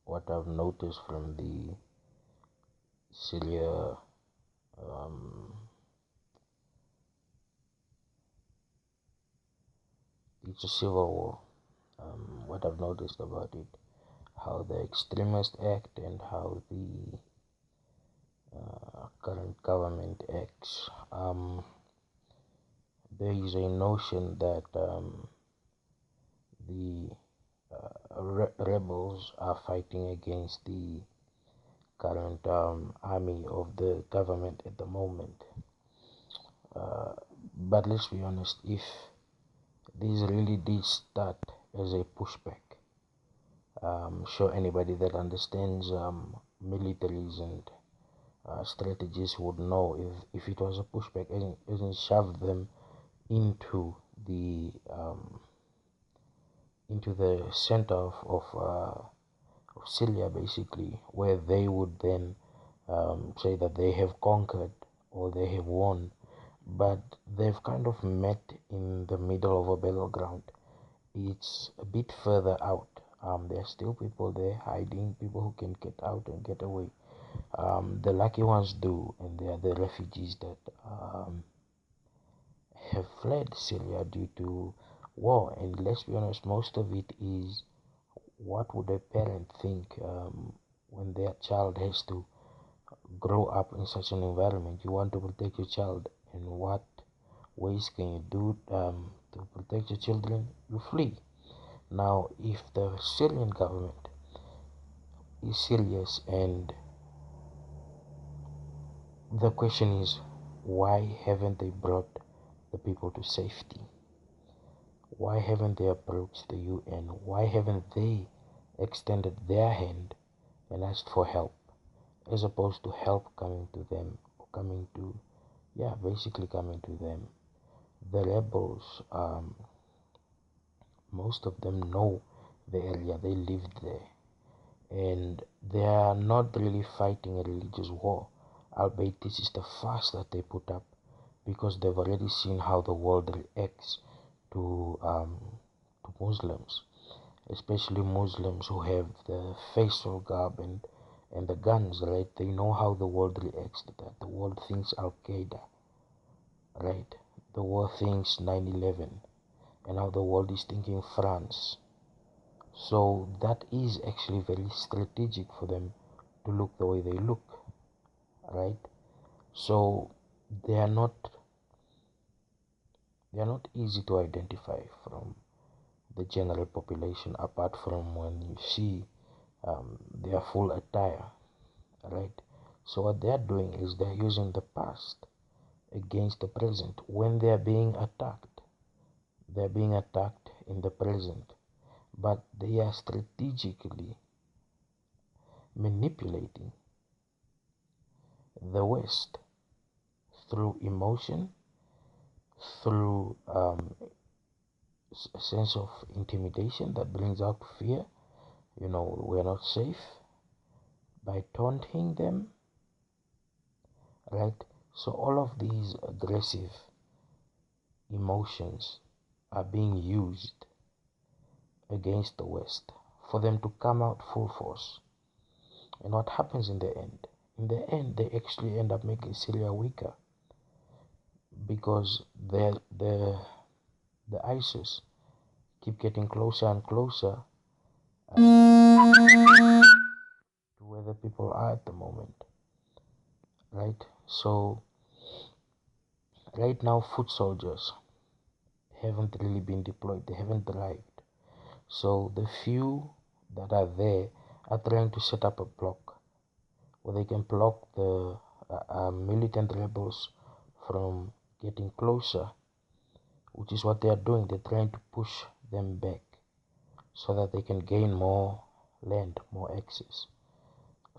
what I've noticed from the Syria it's a civil war. What I've noticed about it, how the extremists act and how the current government acts. There is a notion that the rebels are fighting against the current army of the government at the moment. But let's be honest, if this really did start as a pushback, I'm sure anybody that understands militaries and strategies would know if it was a pushback, it isn't shove them into the center of Syria, basically, where they would then say that they have conquered or they have won, but they've kind of met in the middle of a battleground. It's a bit further out. There are still people there hiding, people who can get out and get away. The lucky ones do, and they are the refugees that have fled Syria due to war. And let's be honest, most of it is, what would a parent think when their child has to grow up in such an environment? You want to protect your child, and what ways can you do to protect your children? You flee. Now, if the Syrian government is serious, and the question is, why haven't they brought the people to safety? Why haven't they approached the UN? Why haven't they extended their hand and asked for help, as opposed to help coming to them, or basically coming to them? The rebels, most of them know the area, they lived there, and they are not really fighting a religious war, albeit this is the fuss that they put up, because they've already seen how the world reacts to Muslims, especially Muslims who have the facial garb and the guns, right? They know how the world reacts to that. The world thinks Al Qaeda, right? The world thinks 9/11, and now the world is thinking France. So that is actually very strategic for them to look the way they look, right? So they are not easy to identify from the general population, apart from when you see their full attire, right? So what they are doing is they're using the past against the present. When they're being attacked in the present, but they are strategically manipulating the West through emotion, through a sense of intimidation that brings out fear. We're not safe, by taunting them, right? So all of these aggressive emotions are being used against the West for them to come out full force. And what happens in the end? In the end, they actually end up making Syria weaker, because the ISIS keep getting closer and closer to where the people are at the moment, right? So right now, foot soldiers haven't really been deployed. They haven't arrived. So the few that are there are trying to set up a block where they can block the militant rebels from getting closer, which is what they are doing. They're trying to push them back so that they can gain more land, more access.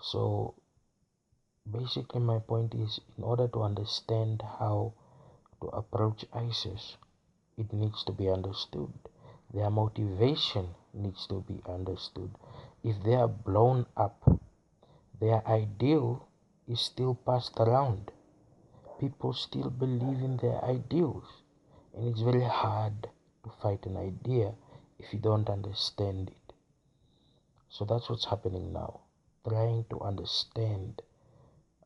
So basically my point is, in order to understand how to approach ISIS, it needs to be understood. Their motivation needs to be understood. If they are blown up, their ideal is still passed around. People still believe in their ideals, and it's very hard to fight an idea if you don't understand it. So that's what's happening now. Trying to understand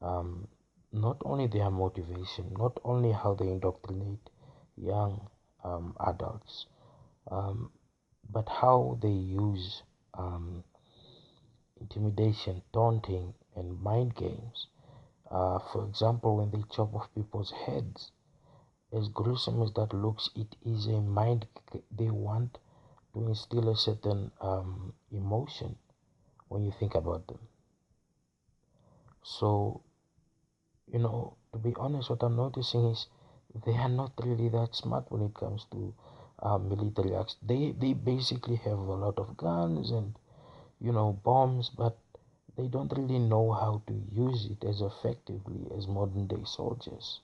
um, not only their motivation, not only how they indoctrinate young adults, um, but how they use intimidation, taunting, and mind games. For example, when they chop off people's heads, as gruesome as that looks, it is a they want to instill a certain emotion when you think about them. So, to be honest, what I'm noticing is they are not really that smart when it comes to military acts. They basically have a lot of guns and bombs, but they don't really know how to use it as effectively as modern day soldiers.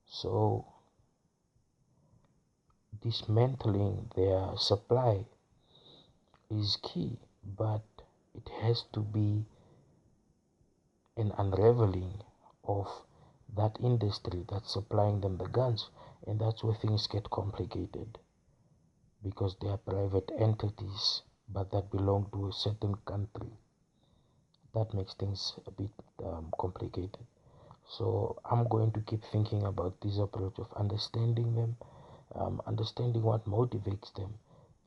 So dismantling their supply is key, but it has to be an unraveling of that industry that's supplying them the guns, and that's where things get complicated because they are private entities but that belong to a certain country. That makes things a bit complicated. So I'm going to keep thinking about this approach of understanding them, understanding what motivates them,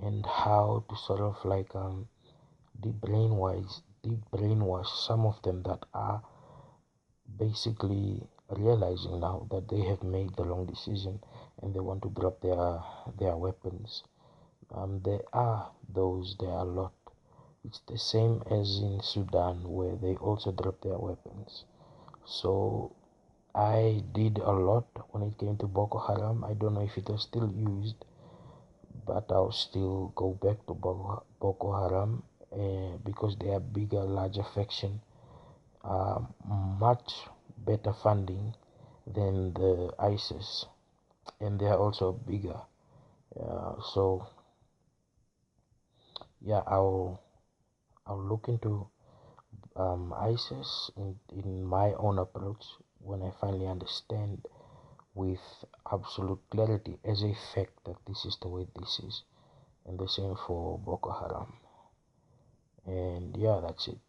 and how to sort of like deep brainwash some of them that are basically realizing now that they have made the wrong decision and they want to drop their weapons. There are a lot. It's the same as in Sudan where they also drop their weapons. So I did a lot when it came to Boko Haram. I don't know if it was still used, but I'll still go back to Boko Haram because they are bigger, larger faction, much better funding than the ISIS, and they are also bigger. So yeah, I'll look into ISIS in my own approach when I finally understand with absolute clarity as a fact that this is the way this is, and the same for Boko Haram. And yeah, that's it.